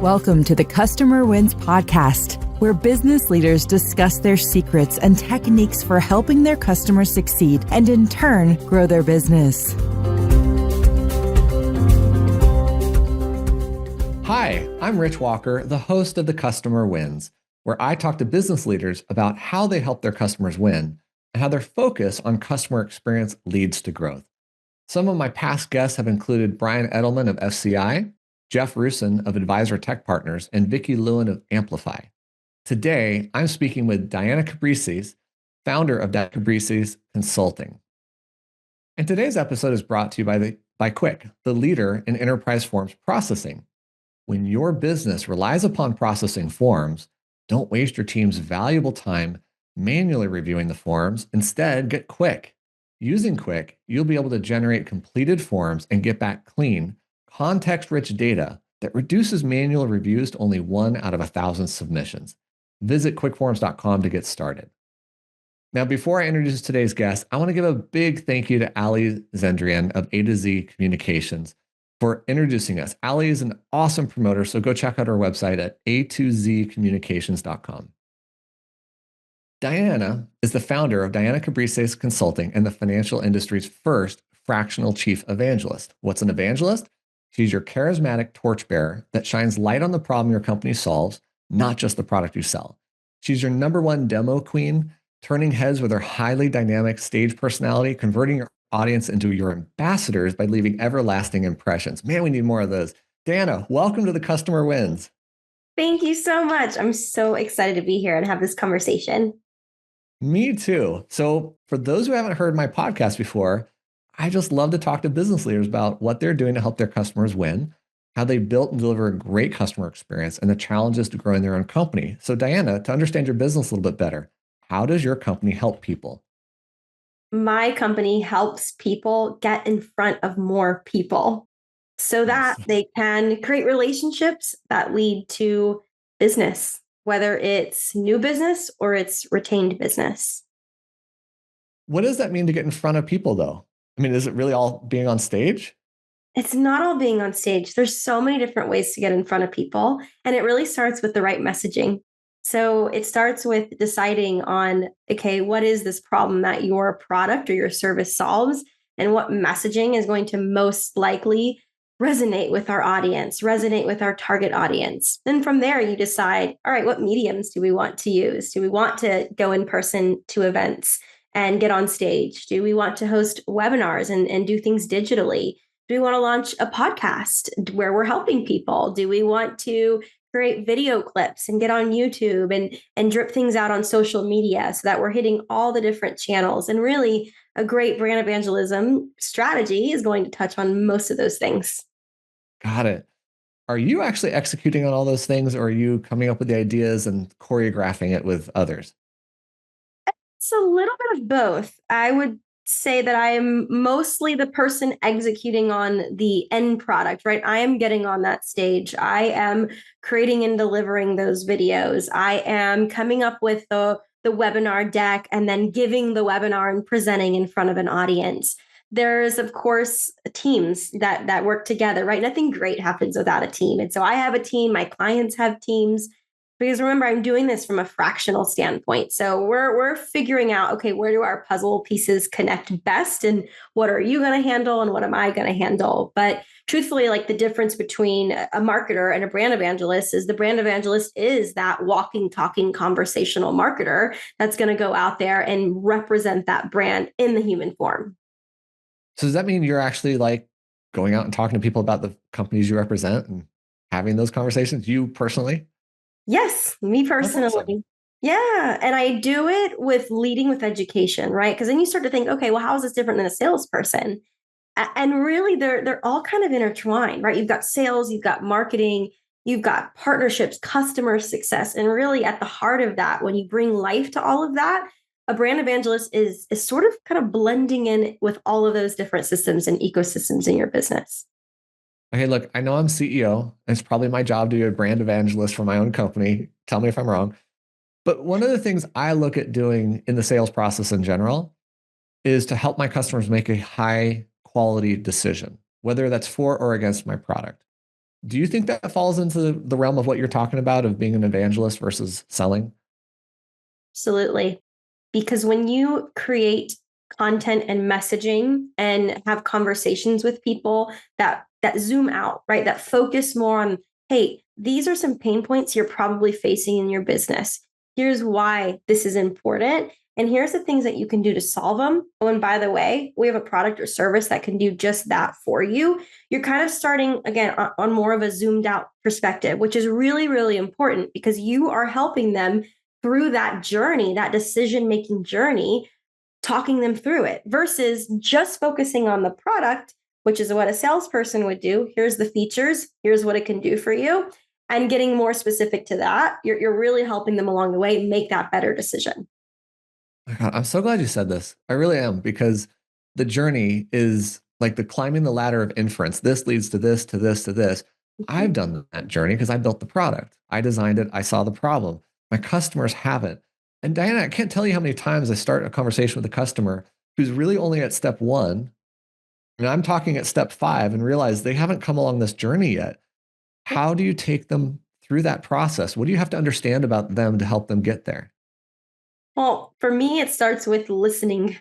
Welcome to the Customer Wins podcast, where business leaders discuss their secrets and techniques for helping their customers succeed and in turn grow their business. Hi, I'm Rich Walker, the host of The Customer Wins, where I talk to business leaders about how they help their customers win and how their focus on customer experience leads to growth. Some of my past guests have included Brian Edelman of FCI, Jeff Rusin of Advisor Tech Partners, and Vicki Lewin of Amplify. Today, I'm speaking with Diana Cabrices, founder of Cabrices Consulting. And today's episode is brought to you by Quick, the leader in enterprise forms processing. When your business relies upon processing forms, don't waste your team's valuable time manually reviewing the forms. Instead, get Quick. Using Quick, you'll be able to generate completed forms and get back clean, context-rich data that reduces manual reviews to only 1 out of 1,000 submissions. Visit quickforms.com to get started. Now, before I introduce today's guest, I want to give a big thank you to Ali Zendrian of A to Z Communications for introducing us. Ali is an awesome promoter, so go check out our website at a2zcommunications.com. Diana is the founder of Diana Cabrices Consulting and the financial industry's first fractional chief evangelist. What's an evangelist? She's your charismatic torchbearer that shines light on the problem your company solves, not just the product you sell. She's your number one demo queen, turning heads with her highly dynamic stage personality, converting your audience into your ambassadors by leaving everlasting impressions. Man, we need more of those. Diana, welcome to the Customer Wins. Thank you so much. I'm so excited to be here and have this conversation. Me too. So for those who haven't heard my podcast before, I just love to talk to business leaders about what they're doing to help their customers win, how they built and deliver a great customer experience, and the challenges to growing their own company. So Diana, to understand your business a little bit better, how does your company help people? My company helps people get in front of more people so that they can create relationships that lead to business, whether it's new business or it's retained business. What does that mean to get in front of people, though? I mean, is it really all being on stage? It's not all being on stage. There's so many different ways to get in front of people, and it really starts with the right messaging. So it starts with deciding on, okay, what is this problem that your product or your service solves, and what messaging is going to most likely resonate with our audience, resonate with our target audience. Then from there, you decide, all right, what mediums do we want to use? Do we want to go in person to events and get on stage? Do we want to host webinars and do things digitally? Do we want to launch a podcast where we're helping people? Do we want to create video clips and get on YouTube and drip things out on social media so that we're hitting all the different channels? And really, a great brand evangelism strategy is going to touch on most of those things. Got it. Are you actually executing on all those things, or are you coming up with the ideas and choreographing it with others? It's a little bit of both. I would say that I am mostly the person executing on the end product, right? I am getting on that stage. I am creating and delivering those videos. I am coming up with the webinar deck and then giving the webinar and presenting in front of an audience. There's, of course, teams that work together, right? Nothing great happens without a team. And so I have a team, my clients have teams. Because remember, I'm doing this from a fractional standpoint. So we're figuring out, okay, where do our puzzle pieces connect best? And what are you going to handle? And what am I going to handle? But truthfully, like the difference between a marketer and a brand evangelist is the brand evangelist is that walking, talking, conversational marketer that's going to go out there and represent that brand in the human form. So does that mean you're actually like going out and talking to people about the companies you represent and having those conversations, you personally? Yes, me personally. Awesome. Yeah. And I do it with leading with education, right? Because then you start to think, okay, well, how is this different than a salesperson? And really, they're all kind of intertwined, right? You've got sales, you've got marketing, you've got partnerships, customer success. And really at the heart of that, when you bring life to all of that, a brand evangelist is sort of kind of blending in with all of those different systems and ecosystems in your business. Okay, look, I know I'm CEO, and it's probably my job to be a brand evangelist for my own company. Tell me if I'm wrong. But one of the things I look at doing in the sales process in general is to help my customers make a high quality decision, whether that's for or against my product. Do you think that falls into the realm of what you're talking about of being an evangelist versus selling? Absolutely. Because when you create content and messaging and have conversations with people that zoom out, right? That focus more on, hey, these are some pain points you're probably facing in your business. Here's why this is important. And here's the things that you can do to solve them. Oh, and by the way, we have a product or service that can do just that for you. You're kind of starting again on more of a zoomed out perspective, which is really, really important because you are helping them through that journey, that decision making journey, talking them through it versus just focusing on the product, which is what a salesperson would do. Here's the features, here's what it can do for you. And getting more specific to that, you're really helping them along the way make that better decision. My God, I'm so glad you said this. I really am, because the journey is like the climbing the ladder of inference. This leads to this, to this, to this. I've done that journey because I built the product. I designed it. I saw the problem. My customers haven't. And Diana, I can't tell you how many times I start a conversation with a customer who's really only at step one, and I'm talking at step five and realize they haven't come along this journey yet. How do you take them through that process? What do you have to understand about them to help them get there? Well, for me, it starts with listening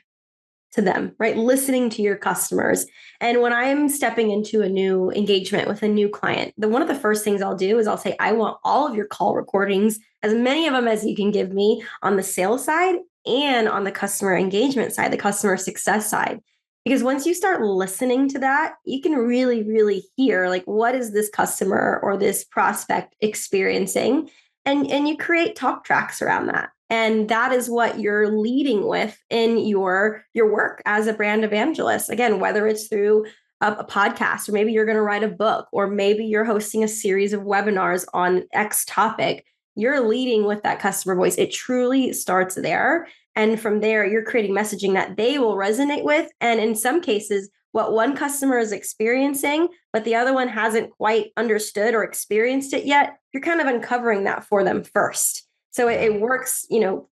to them, right? Listening to your customers. And when I'm stepping into a new engagement with a new client, one of the first things I'll do is I'll say, I want all of your call recordings, as many of them as you can give me on the sales side and on the customer engagement side, the customer success side. Because once you start listening to that, you can really, really hear like what is this customer or this prospect experiencing? And you create talk tracks around that. And that is what you're leading with in your work as a brand evangelist. Again, whether it's through a podcast, or maybe you're going to write a book, or maybe you're hosting a series of webinars on X topic, you're leading with that customer voice. It truly starts there. And from there, you're creating messaging that they will resonate with. And in some cases, what one customer is experiencing, but the other one hasn't quite understood or experienced it yet, you're kind of uncovering that for them first. So it works,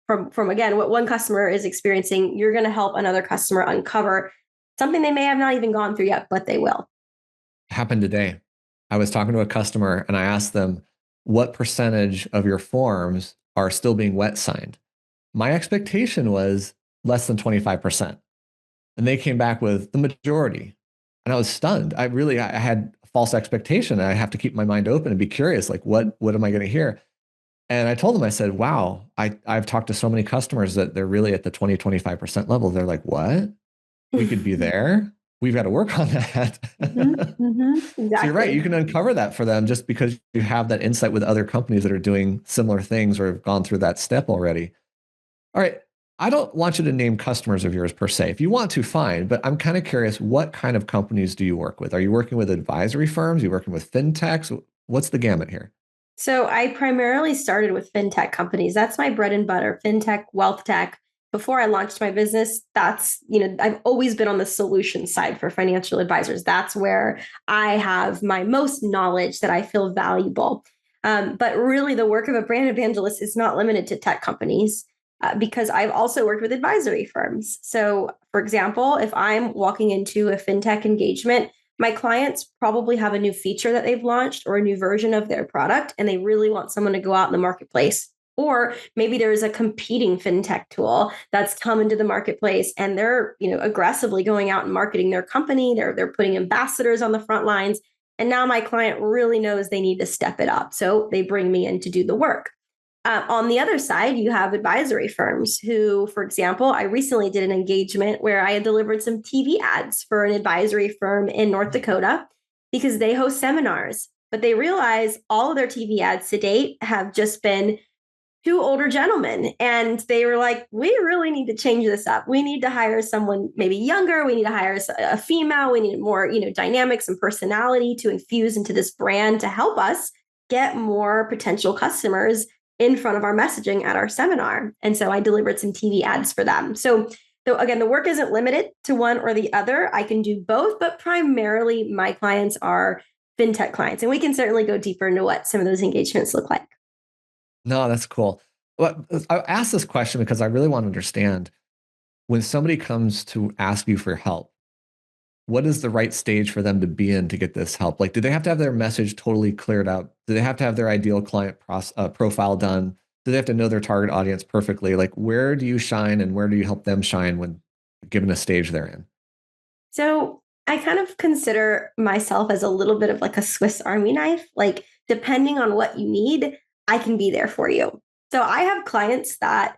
from again, what one customer is experiencing, you're going to help another customer uncover something they may have not even gone through yet, but they will. Happened today. I was talking to a customer and I asked them, what percentage of your forms are still being wet signed? My expectation was less than 25%. And they came back with the majority. And I was stunned. I had a false expectation. I have to keep my mind open and be curious, like what am I going to hear? And I told them, I said, wow, I've talked to so many customers that they're really at the 20, 25% level. They're like, what? We could be there. We've got to work on that. Exactly. So you're right. You can uncover that for them just because you have that insight with other companies that are doing similar things or have gone through that step already. All right. I don't want you to name customers of yours per se. If you want to, fine. But I'm kind of curious, what kind of companies do you work with? Are you working with advisory firms? Are you working with fintechs? What's the gamut here? So I primarily started with fintech companies. That's my bread and butter, fintech, wealth tech. Before I launched my business, I've always been on the solution side for financial advisors. That's where I have my most knowledge that I feel valuable. But really, the work of a brand evangelist is not limited to tech companies because I've also worked with advisory firms. So, for example, if I'm walking into a fintech engagement, my clients probably have a new feature that they've launched or a new version of their product, and they really want someone to go out in the marketplace. Or maybe there's a competing fintech tool that's come into the marketplace and they're, aggressively going out and marketing their company. They're putting ambassadors on the front lines. And now my client really knows they need to step it up. So they bring me in to do the work. On the other side, you have advisory firms who, for example, I recently did an engagement where I had delivered some TV ads for an advisory firm in North Dakota because they host seminars, but they realize all of their TV ads to date have just been two older gentlemen. And they were like, we really need to change this up. We need to hire someone maybe younger. We need to hire a female. We need more, dynamics and personality to infuse into this brand to help us get more potential customers in front of our messaging at our seminar. And so I delivered some TV ads for them. So again, the work isn't limited to one or the other. I can do both, but primarily my clients are fintech clients. And we can certainly go deeper into what some of those engagements look like. No, that's cool. Well, I asked this question because I really want to understand when somebody comes to ask you for help, what is the right stage for them to be in to get this help? Like, do they have to have their message totally cleared up? Do they have to have their ideal client profile done? Do they have to know their target audience perfectly? Like, where do you shine and where do you help them shine when given a stage they're in? So I kind of consider myself as a little bit of like a Swiss Army knife. Like, depending on what you need, I can be there for you. So I have clients that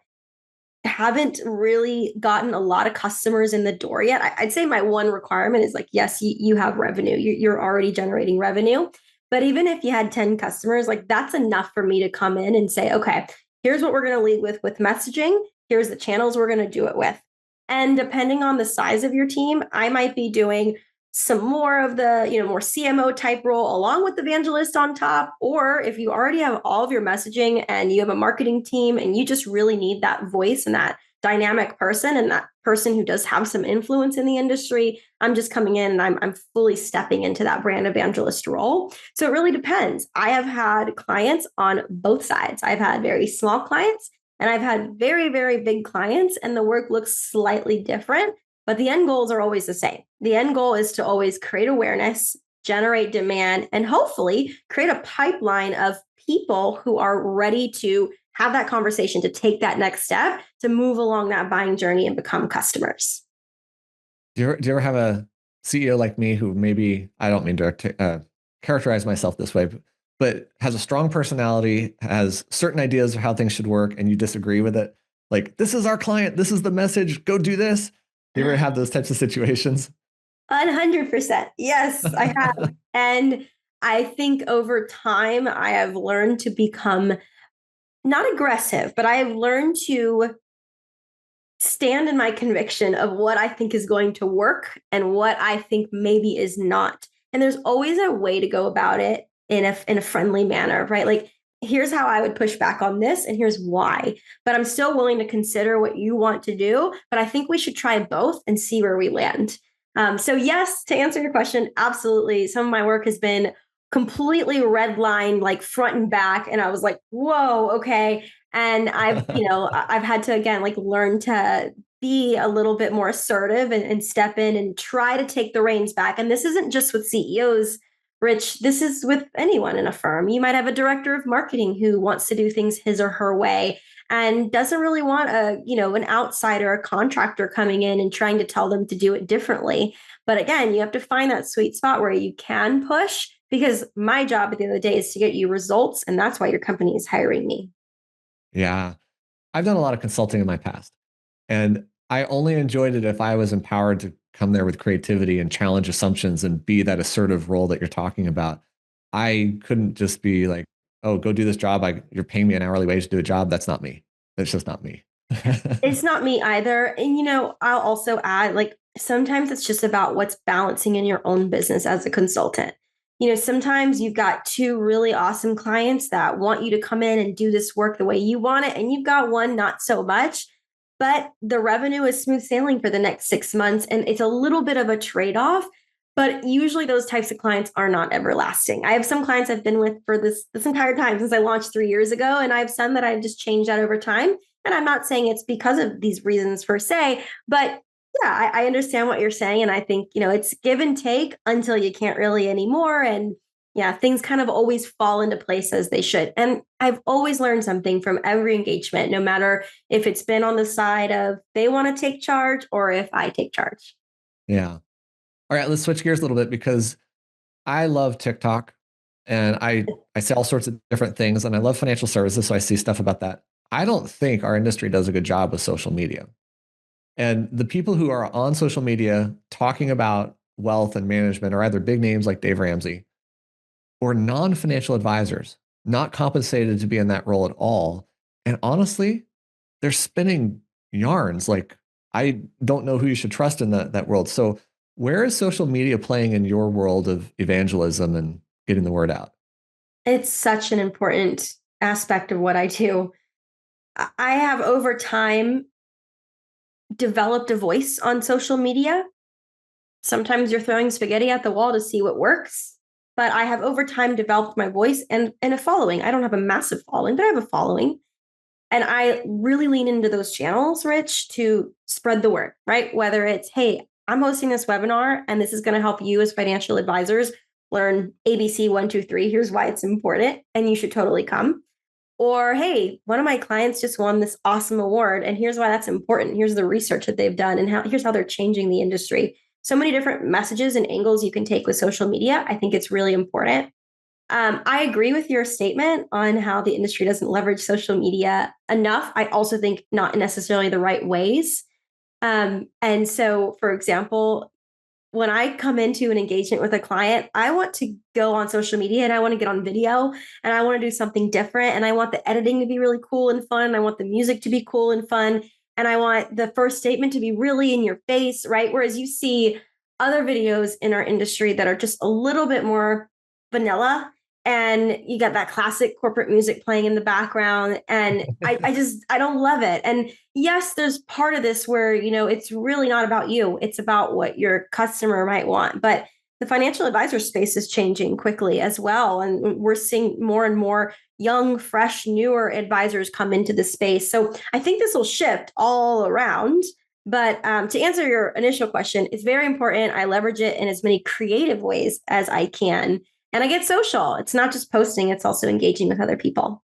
haven't really gotten a lot of customers in the door yet. I'd say my one requirement is like, yes, you have revenue. You're already generating revenue. But even if you had 10 customers, like that's enough for me to come in and say, okay, here's what we're going to lead with messaging. Here's the channels we're going to do it with. And depending on the size of your team, I might be doing some more of the, more CMO type role along with the evangelist on top. Or if you already have all of your messaging and you have a marketing team and you just really need that voice and that dynamic person and that person who does have some influence in the industry, I'm just coming in and I'm fully stepping into that brand evangelist role. So it really depends. I have had clients on both sides. I've had very small clients and I've had very, very big clients, and the work looks slightly different. But the end goals are always the same. The end goal is to always create awareness, generate demand, and hopefully create a pipeline of people who are ready to have that conversation, to take that next step, to move along that buying journey and become customers. Do you ever have a CEO like me who maybe, I don't mean to characterize myself this way, but has a strong personality, has certain ideas of how things should work, and you disagree with it? Like, this is our client, this is the message, go do this. Do you ever have those types of situations? 100%. Yes, I have. And I think over time, I have learned to become not aggressive, but I have learned to stand in my conviction of what I think is going to work and what I think maybe is not. And there's always a way to go about it in a friendly manner, right? Like, here's how I would push back on this, and here's why. But I'm still willing to consider what you want to do. But I think we should try both and see where we land. So yes, to answer your question, absolutely. Some of my work has been completely redlined, like front and back, and I was like, whoa, okay. And I've had to again like learn to be a little bit more assertive and step in and try to take the reins back. And this isn't just with CEOs, Rich. This is with anyone in a firm. You might have a director of marketing who wants to do things his or her way and doesn't really want an outsider, a contractor coming in and trying to tell them to do it differently. But again, you have to find that sweet spot where you can push, because my job at the end of the day is to get you results. And that's why your company is hiring me. Yeah. I've done a lot of consulting in my past, and I only enjoyed it if I was empowered to come there with creativity and challenge assumptions and be that assertive role that you're talking about. I couldn't just be like, oh, go do this job. You're paying me an hourly wage to do a job. That's not me. That's just not me. It's not me either. And, I'll also add, like, sometimes it's just about what's balancing in your own business as a consultant. Sometimes you've got two really awesome clients that want you to come in and do this work the way you want it. And you've got one not so much, but the revenue is smooth sailing for the next 6 months. And it's a little bit of a trade off. But usually those types of clients are not everlasting. I have some clients I've been with for this entire time since I launched 3 years ago. And I have some that I've just changed out over time. And I'm not saying it's because of these reasons per se, but yeah, I understand what you're saying. And I think, it's give and take until you can't really anymore. And yeah, things kind of always fall into place as they should. And I've always learned something from every engagement, no matter if it's been on the side of they want to take charge or if I take charge. Yeah. All right, let's switch gears a little bit, because I love TikTok and I say all sorts of different things, and I love financial services. So I see stuff about that. I don't think our industry does a good job with social media. And the people who are on social media talking about wealth and management are either big names like Dave Ramsey or non-financial advisors, not compensated to be in that role at all. And honestly, they're spinning yarns. Like, I don't know who you should trust in that world. So where is social media playing in your world of evangelism and getting the word out? It's such an important aspect of what I do. I have over time developed a voice on social media. Sometimes you're throwing spaghetti at the wall to see what works. But I have over time developed my voice and a following. I don't have a massive following, but I have a following. And I really lean into those channels, Rich, to spread the word, right? Whether it's, hey, I'm hosting this webinar and this is going to help you as financial advisors learn ABC 1, 2, 3. Here's why it's important and you should totally come. Or, hey, one of my clients just won this awesome award and here's why that's important. Here's the research that they've done and here's how they're changing the industry. So many different messages and angles you can take with social media. I think it's really important. I agree with your statement on how the industry doesn't leverage social media enough. I also think not necessarily the right ways. And so, for example, when I come into an engagement with a client, I want to go on social media and I want to get on video and I want to do something different. And I want the editing to be really cool and fun. I want the music to be cool and fun. And I want the first statement to be really in your face, right? Whereas you see other videos in our industry that are just a little bit more vanilla and you got that classic corporate music playing in the background. And I don't love it. And yes, there's part of this where, it's really not about you. It's about what your customer might want. But the financial advisor space is changing quickly as well. And we're seeing more and more young, fresh, newer advisors come into the space. So I think this will shift all around. But to answer your initial question, it's very important. I leverage it in as many creative ways as I can. And I get social. It's not just posting, it's also engaging with other people.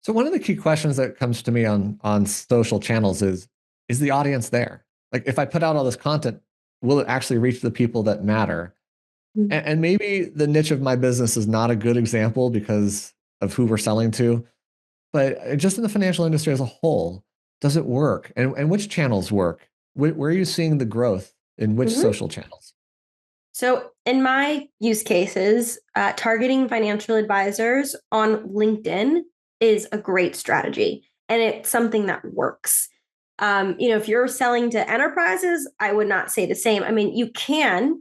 So one of the key questions that comes to me on social channels is the audience there? Like if I put out all this content, will it actually reach the people that matter? Mm-hmm. And maybe the niche of my business is not a good example because of who we're selling to, but just in the financial industry as a whole, does it work? And which channels work? Where are you seeing the growth in which social channels? So in my use cases, targeting financial advisors on LinkedIn is a great strategy. And it's something that works. If you're selling to enterprises, I would not say the same. I mean, you can,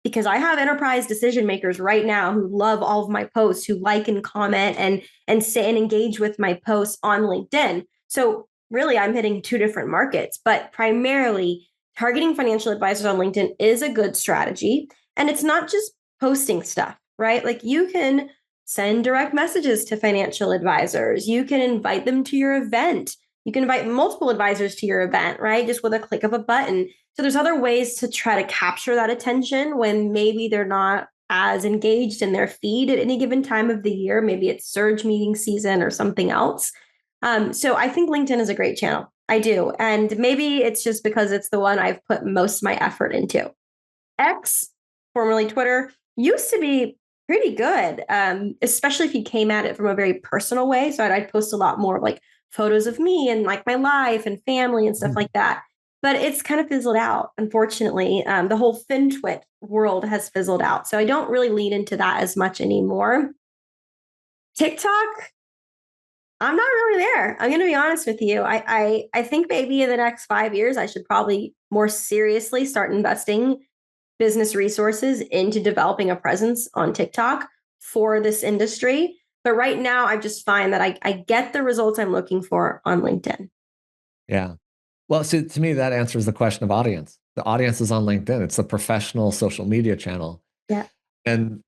because I have enterprise decision makers right now who love all of my posts, who like and comment and say and engage with my posts on LinkedIn. So really, I'm hitting two different markets, but primarily targeting financial advisors on LinkedIn is a good strategy. And it's not just posting stuff, right? Like you can send direct messages to financial advisors. You can invite them to your event. You can invite multiple advisors to your event, right? Just with a click of a button. So there's other ways to try to capture that attention when maybe they're not as engaged in their feed at any given time of the year. Maybe it's surge meeting season or something else. So I think LinkedIn is a great channel. I do. And maybe it's just because it's the one I've put most of my effort into. X, formerly Twitter, used to be pretty good, especially if you came at it from a very personal way. So I'd post a lot more like photos of me and like my life and family and stuff like that. But it's kind of fizzled out, unfortunately. The whole FinTwit world has fizzled out. So I don't really lean into that as much anymore. TikTok, I'm not really there. I'm going to be honest with you. I think maybe in the next 5 years, I should probably more seriously start investing business resources into developing a presence on TikTok for this industry. But right now, I just find that I get the results I'm looking for on LinkedIn. Yeah. Well, so to me, that answers the question of audience. The audience is on LinkedIn. It's a professional social media channel. Yeah. And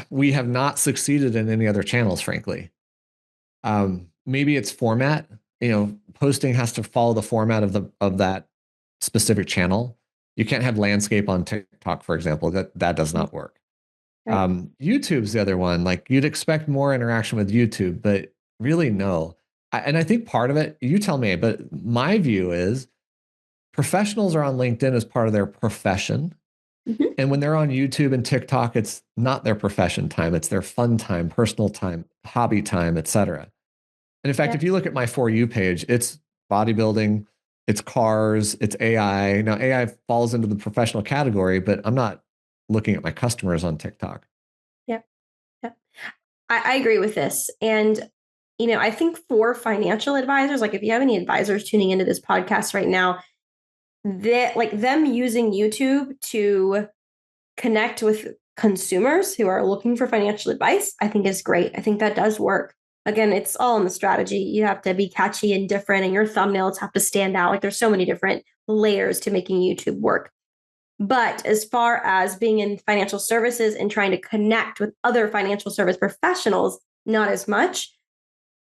we have not succeeded in any other channels, frankly. Maybe it's format. Posting has to follow the format of that specific channel. You can't have landscape on TikTok, for example. That does not work. Right. YouTube's the other one. Like you'd expect more interaction with YouTube, but really no. And I think part of it, you tell me, but my view is professionals are on LinkedIn as part of their profession. Mm-hmm. And when they're on YouTube and TikTok, it's not their profession time. It's their fun time, personal time, hobby time, etc. And in fact, if you look at my For You page, it's bodybuilding, it's cars, it's AI. Now, AI falls into the professional category, but I'm not looking at my customers on TikTok. Yep. Yep. I agree with this. And, I think for financial advisors, like if you have any advisors tuning into this podcast right now, that like them using YouTube to connect with consumers who are looking for financial advice, I think is great. I think that does work. Again, it's all in the strategy. You have to be catchy and different, and your thumbnails have to stand out. Like there's so many different layers to making YouTube work. But as far as being in financial services and trying to connect with other financial service professionals, not as much.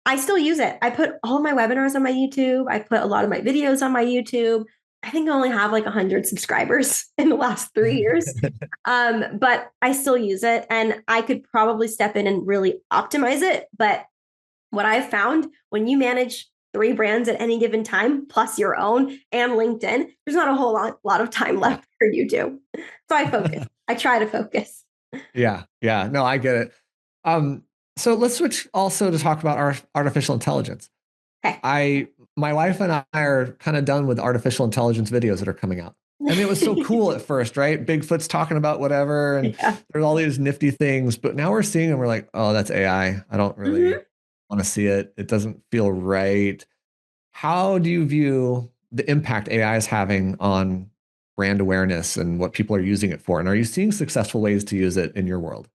I still use it. I put all my webinars on my YouTube. I put a lot of my videos on my YouTube. I think I only have like 100 subscribers in the last 3 years. But I still use it, and I could probably step in and really optimize it. But what I've found, when you manage 3 brands at any given time, plus your own and LinkedIn, there's not a whole lot of time left for you to. So I focus. I try to focus. Yeah. Yeah. No, I get it. So let's switch also to talk about our artificial intelligence. Okay. My wife and I are kind of done with artificial intelligence videos that are coming out. And it was so cool at first, right? Bigfoot's talking about whatever, and Yeah. there's all these nifty things. But now we're seeing them. We're like, oh, that's AI. I don't really Mhm. want to see it. It doesn't feel right. How do you view the impact AI is having on brand awareness and what people are using it for? And are you seeing successful ways to use it in your world?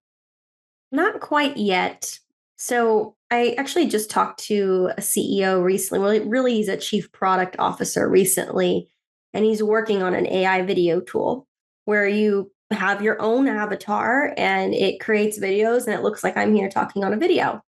Not quite yet. So I actually just talked to a CEO recently. Well, really, he's a chief product officer recently, and he's working on an AI video tool where you have your own avatar and it creates videos and it looks like I'm here talking on a video.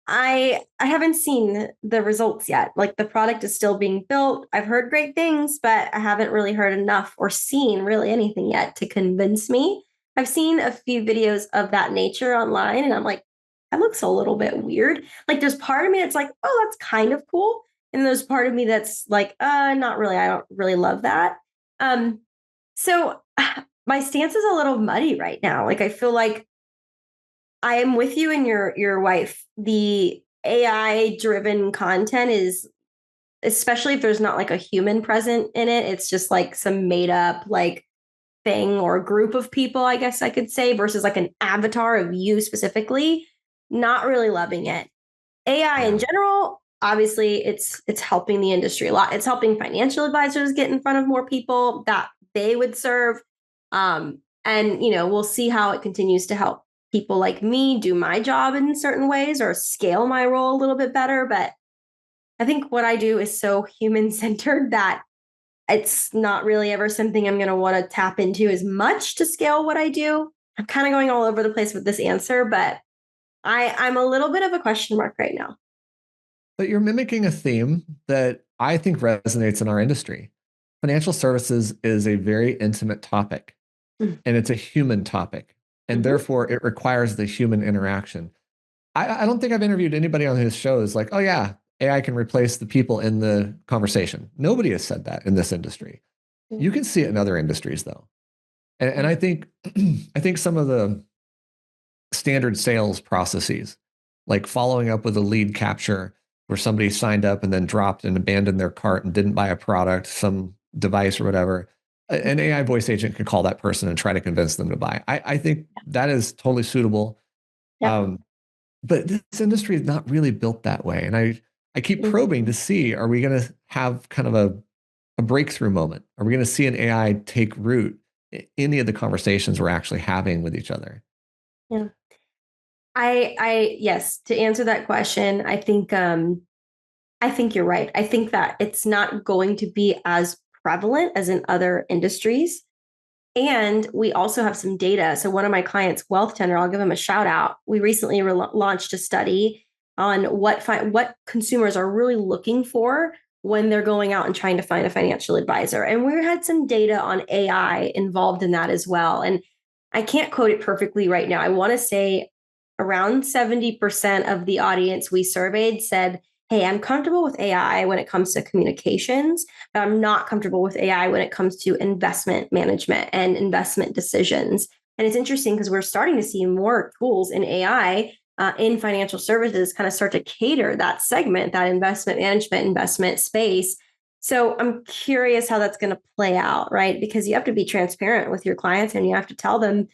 I haven't seen the results yet. Like, the product is still being built. I've heard great things, but I haven't really heard enough or seen really anything yet to convince me. I've seen a few videos of that nature online, and I'm like, that looks a little bit weird. Like, there's part of me that's like, oh, that's kind of cool. And there's part of me that's like, not really. I don't really love that. So my stance is a little muddy right now. Like, I feel like I am with you and your wife. The AI driven content is, especially if there's not like a human present in it, it's just like some made up like thing or group of people, I guess I could say, versus like an avatar of you specifically. Not really loving it. AI in Yeah. general, obviously it's helping the industry a lot. It's helping financial advisors get in front of more people that they would serve. And we'll see how it continues to help people like me do my job in certain ways or scale my role a little bit better. But I think what I do is so human centered that it's not really ever something I'm going to want to tap into as much to scale what I do. I'm kind of going all over the place with this answer, but I'm a little bit of a question mark right now. But you're mimicking a theme that I think resonates in our industry. Financial services is a very intimate topic, and it's a human topic, and Mm-hmm. therefore it requires the human interaction. I don't think I've interviewed anybody on his show who's like, oh yeah, AI can replace the people in the conversation. Nobody has said that in this industry. You can see it in other industries though. And I think I think some of the standard sales processes, like following up with a lead capture where somebody signed up and then dropped and abandoned their cart and didn't buy a product, some device or whatever, an AI voice agent can call that person and try to convince them to buy. I think that is totally suitable. Yep. But this industry is not really built that way. And I keep probing to see, are we going to have kind of a breakthrough moment? Are we going to see an AI take root in any of the conversations we're actually having with each other? Yeah. Yes, to answer that question, I think you're right. I think that it's not going to be as prevalent as in other industries. And we also have some data. So one of my clients, Wealth Tender, I'll give him a shout out. We recently launched a study on what consumers are really looking for when they're going out and trying to find a financial advisor. And we had some data on AI involved in that as well. And I can't quote it perfectly right now. I want to say around 70% of the audience we surveyed said, hey, I'm comfortable with AI when it comes to communications, but I'm not comfortable with AI when it comes to investment management and investment decisions. And it's interesting because we're starting to see more tools in AI in financial services kind of start to cater that segment, that investment management, investment space. So I'm curious how that's going to play out, right? Because you have to be transparent with your clients and you have to tell them,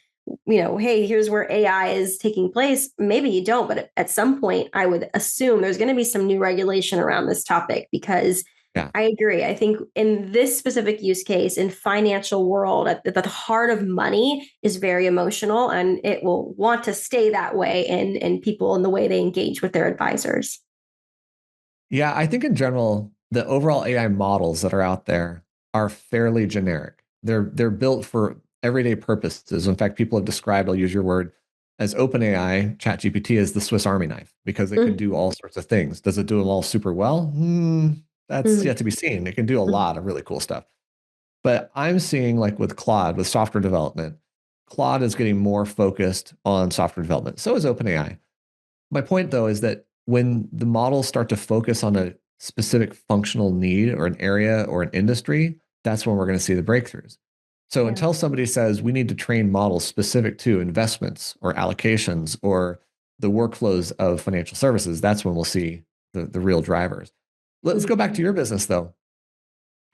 hey, here's where AI is taking place. Maybe you don't, but at some point, I would assume there's going to be some new regulation around this topic because Yeah. I agree. I think in this specific use case, in financial world, at the heart of money is very emotional, and it will want to stay that way in people and the way they engage with their advisors. Yeah, I think in general, the overall AI models that are out there are fairly generic. They're built for everyday purposes. In fact, people have described, I'll use your word, as OpenAI, ChatGPT as the Swiss Army knife because it can Mm-hmm. do all sorts of things. Does it do them all super well? That's yet to be seen. It can do a lot of really cool stuff. But I'm seeing like with Claude, with software development, Claude is getting more focused on software development. So is OpenAI. My point though is that when the models start to focus on a specific functional need or an area or an industry, that's when we're going to see the breakthroughs. So Yeah. until somebody says we need to train models specific to investments or allocations or the workflows of financial services, that's when we'll see the real drivers. Let's go back to your business though.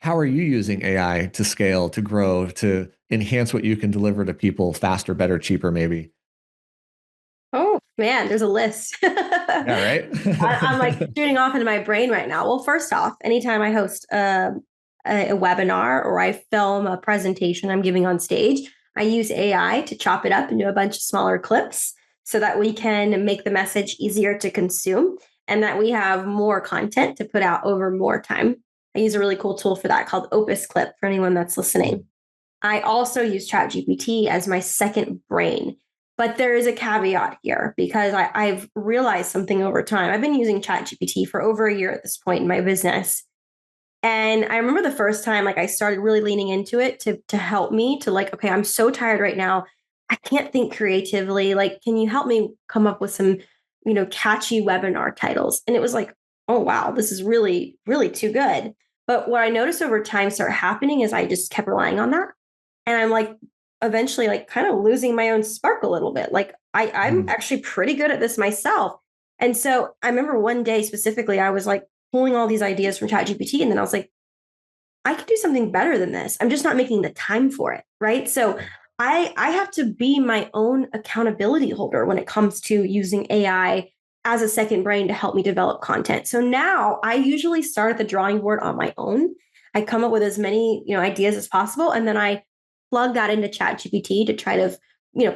How are you using AI to scale, to grow, to enhance what you can deliver to people faster, better, cheaper, maybe? Oh man, there's a list. Yeah, right? I'm like shooting off into my brain right now. Well, first off, anytime I host a webinar or I film a presentation I'm giving on stage, I use AI to chop it up into a bunch of smaller clips so that we can make the message easier to consume and that we have more content to put out over more time. I use a really cool tool for that called Opus Clip for anyone that's listening. I also use ChatGPT as my second brain. But there is a caveat here because I've realized something over time. I've been using ChatGPT for over a year at this point in my business. And I remember the first time like I started really leaning into it to help me to like, okay, I'm so tired right now. I can't think creatively. Like, can you help me come up with some, catchy webinar titles? And it was like, oh wow, this is really, really too good. But what I noticed over time started happening is I just kept relying on that. And I'm like eventually like kind of losing my own spark a little bit. Like I'm Mm. actually pretty good at this myself. And so I remember one day specifically, I was like pulling all these ideas from ChatGPT, and then I was like, I could do something better than this. I'm just not making the time for it. Right. So I have to be my own accountability holder when it comes to using AI as a second brain to help me develop content. So now I usually start at the drawing board on my own. I come up with as many, ideas as possible, and then I plug that into ChatGPT to try to,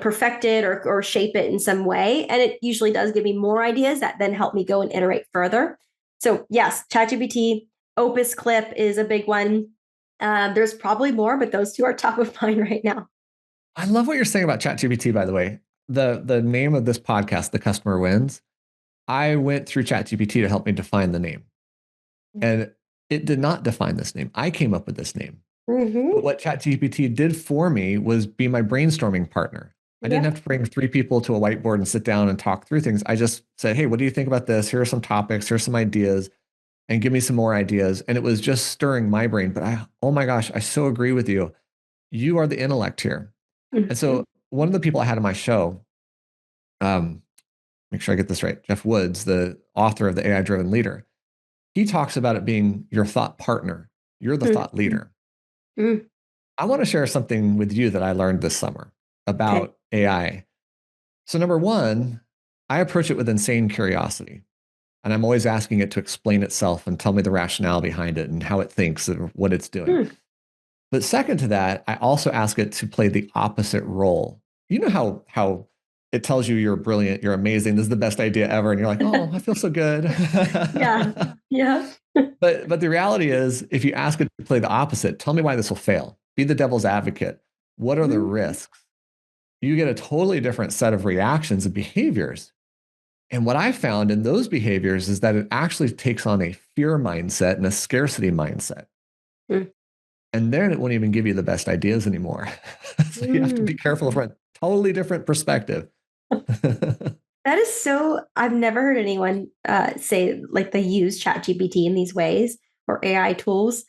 perfect it or shape it in some way. And it usually does give me more ideas that then help me go and iterate further. So yes, ChatGPT, Opus Clip is a big one. There's probably more, but those two are top of mind right now. I love what you're saying about ChatGPT, by the way. The name of this podcast, The Customer Wins, I went through ChatGPT to help me define the name. And it did not define this name. I came up with this name. But Mm-hmm. what ChatGPT did for me was be my brainstorming partner. I didn't have Yep. to bring three people to a whiteboard and sit down and talk through things. I just said, hey, what do you think about this? Here are some topics, here's some ideas, and give me some more ideas. And it was just stirring my brain. But oh my gosh, I so agree with you. You are the intellect here. And Mm-hmm. so one of the people I had on my show, um, make sure I get this right, Jeff Woods, the author of the AI Driven Leader, he talks about it being your thought partner. You're the thought Mm-hmm. leader. I want to share something with you that I learned this summer Okay. about AI. So, number one, I approach it with insane curiosity. And I'm always asking it to explain itself and tell me the rationale behind it and how it thinks and what it's doing. Hmm. But second to that, I also ask it to play the opposite role. You know how it tells you you're brilliant, you're amazing, this is the best idea ever, and you're like, oh, I feel so good. Yeah. Yeah. But the reality is, if you ask it to play the opposite, tell me why this will fail. Be the devil's advocate. What are the Mhm. risks? You get a totally different set of reactions and behaviors. And what I found in those behaviors is that it actually takes on a fear mindset and a scarcity mindset. Mm. And then it won't even give you the best ideas anymore. So you have to be Mm. careful from a totally different perspective. That is so, I've never heard anyone say like they use ChatGPT in these ways or AI tools.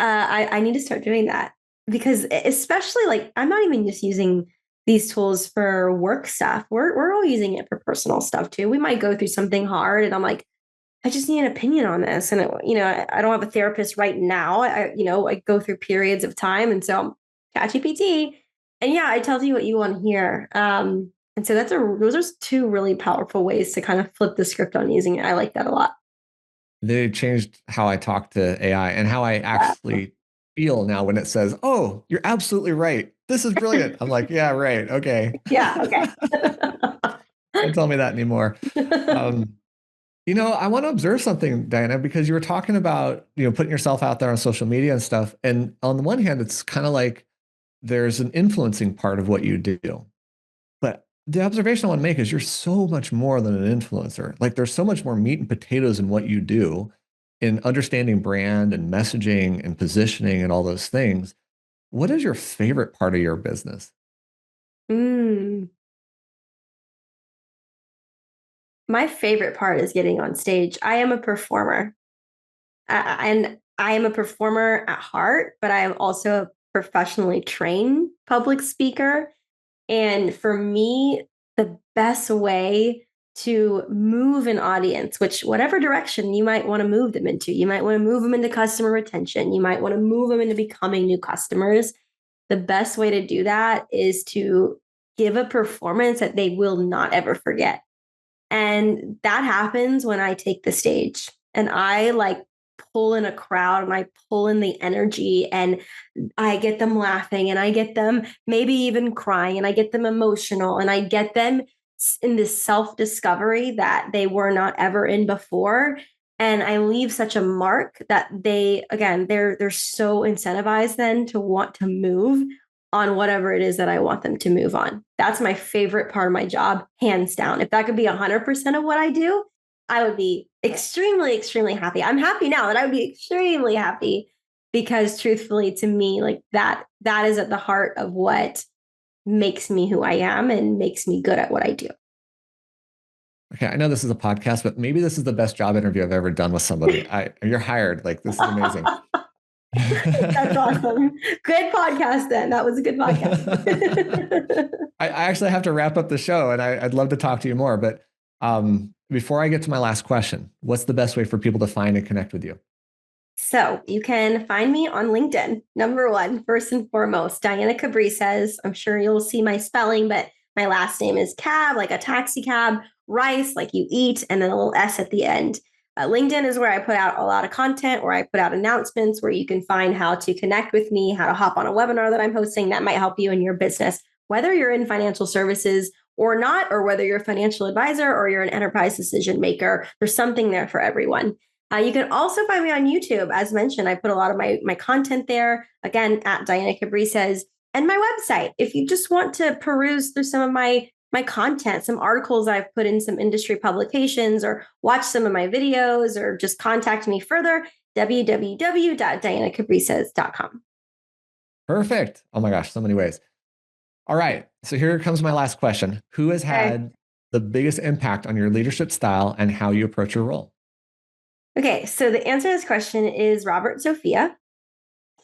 I need to start doing that because especially like I'm not even just using these tools for work stuff. We're all using it for personal stuff too. We might go through something hard and I'm like, I just need an opinion on this. And, I don't have a therapist right now. I go through periods of time. And so ChatGPT. And yeah, it tells you what you want to hear. And so those are two really powerful ways to kind of flip the script on using it. I like that a lot. They changed how I talk to AI and how I Yeah. actually feel now when it says, oh, you're absolutely right. This is brilliant. I'm like, yeah, right. Okay. Yeah. Okay. Don't tell me that anymore. Um, I want to observe something, Diana, because you were talking about, putting yourself out there on social media and stuff. And on the one hand, it's kind of like there's an influencing part of what you do. But the observation I want to make is you're so much more than an influencer. Like there's so much more meat and potatoes in what you do. in understanding brand and messaging and positioning and all those things, what is your favorite part of your business? Mm. My favorite part is getting on stage. I am a performer, and I am a performer at heart, but I am also a professionally trained public speaker. And for me, the best way to move an audience, which whatever direction you might want to move them into, you might want to move them into customer retention, you might want to move them into becoming new customers. The best way to do that is to give a performance that they will not ever forget. And that happens when I take the stage and I like pull in a crowd and I pull in the energy and I get them laughing and I get them maybe even crying and I get them emotional and I get them in this self discovery that they were not ever in before. And I leave such a mark that they, again, they're so incentivized then to want to move on whatever it is that I want them to move on. That's my favorite part of my job, hands down. If that could be 100% of what I do, I would be extremely, extremely happy. I'm happy now, but I would be extremely happy because truthfully to me, like that is at the heart of what makes me who I am and makes me good at what I do. Okay, I know this is a podcast, but maybe this is the best job interview I've ever done with somebody. You're hired. Like, this is amazing. That's awesome. Good podcast then. That was a good podcast. I actually have to wrap up the show and I'd love to talk to you more. But before I get to my last question, what's the best way for people to find and connect with you? So you can find me on LinkedIn. Number one, first and foremost, Diana Cabrices. I'm sure you'll see my spelling, but my last name is Cab, like a taxi cab, Rice, like you eat, and then a little S at the end. LinkedIn is where I put out a lot of content, where I put out announcements, where you can find how to connect with me, how to hop on a webinar that I'm hosting that might help you in your business, whether you're in financial services or not, or whether you're a financial advisor or you're an enterprise decision maker. There's something there for everyone. You can also find me on YouTube. As mentioned, I put a lot of my content there, again, at Diana Cabrices, and my website. If you just want to peruse through some of my content, some articles I've put in some industry publications, or watch some of my videos, or just contact me further, www.dianacabrices.com. Perfect. Oh my gosh, so many ways. All right. So here comes my last question. Who has had the biggest impact on your leadership style and how you approach your role? Okay, so the answer to this question is Robert Zofia.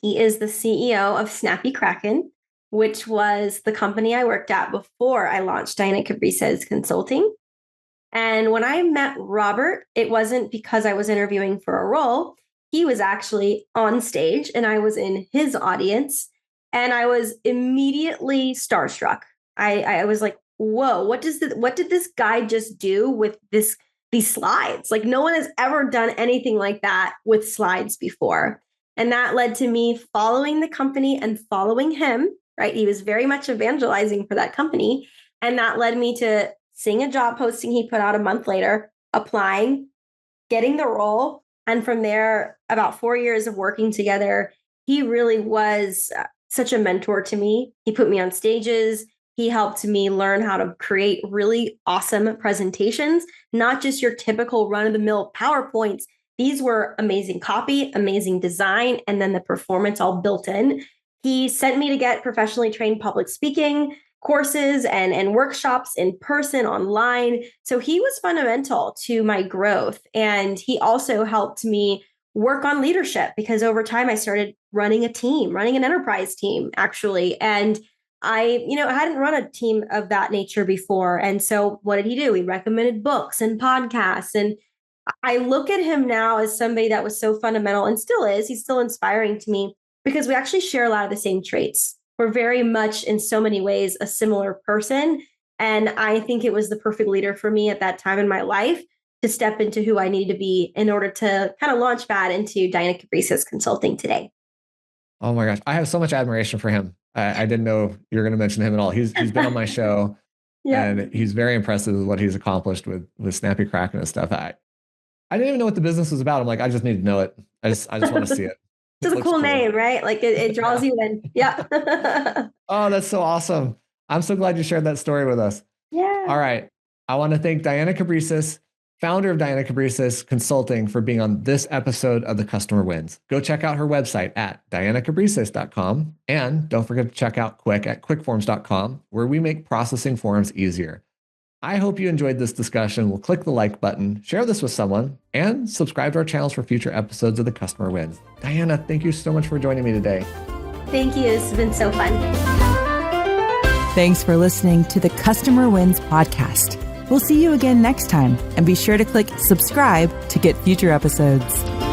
He is the CEO of Snappy Kraken, which was the company I worked at before I launched Diana Cabrices Consulting. And when I met Robert, it wasn't because I was interviewing for a role. He was actually on stage and I was in his audience and I was immediately starstruck. I was like, whoa, what did this guy just do with these slides? Like no one has ever done anything like that with slides before. And that led to me following the company and following him, right? He was very much evangelizing for that company. And that led me to seeing a job posting he put out a month later, applying, getting the role. And from there, about 4 years of working together, he really was such a mentor to me. He put me on stages. He helped me learn how to create really awesome presentations, not just your typical run of the mill PowerPoints. These were amazing copy, amazing design, and then the performance all built in. He sent me to get professionally trained public speaking courses and workshops in person, online. So he was fundamental to my growth. And he also helped me work on leadership because over time I started running a team, running an enterprise team, actually. And I hadn't run a team of that nature before. And so what did he do? He recommended books and podcasts. And I look at him now as somebody that was so fundamental and still is. He's still inspiring to me because we actually share a lot of the same traits. We're very much in so many ways a similar person. And I think it was the perfect leader for me at that time in my life to step into who I needed to be in order to kind of launch pad into Diana Cabrices Consulting today. Oh my gosh. I have so much admiration for him. I didn't know you were going to mention him at all. He's been on my show and he's very impressive with what he's accomplished with Snappy Kraken and stuff. I didn't even know what the business was about. I'm like, I just need to know it. I just want to see it. It's a cool name, right? Like it draws you in. Yeah. Oh, that's so awesome. I'm so glad you shared that story with us. Yeah. All right. I want to thank Diana Cabrices, founder of Diana Cabrices Consulting, for being on this episode of The Customer Wins. Go check out her website at dianacabrices.com. And don't forget to check out Quick at quickforms.com, where we make processing forms easier. I hope you enjoyed this discussion. We'll click the like button, share this with someone, and subscribe to our channels for future episodes of The Customer Wins. Diana, thank you so much for joining me today. Thank you. This has been so fun. Thanks for listening to the Customer Wins podcast. We'll see you again next time, and be sure to click subscribe to get future episodes.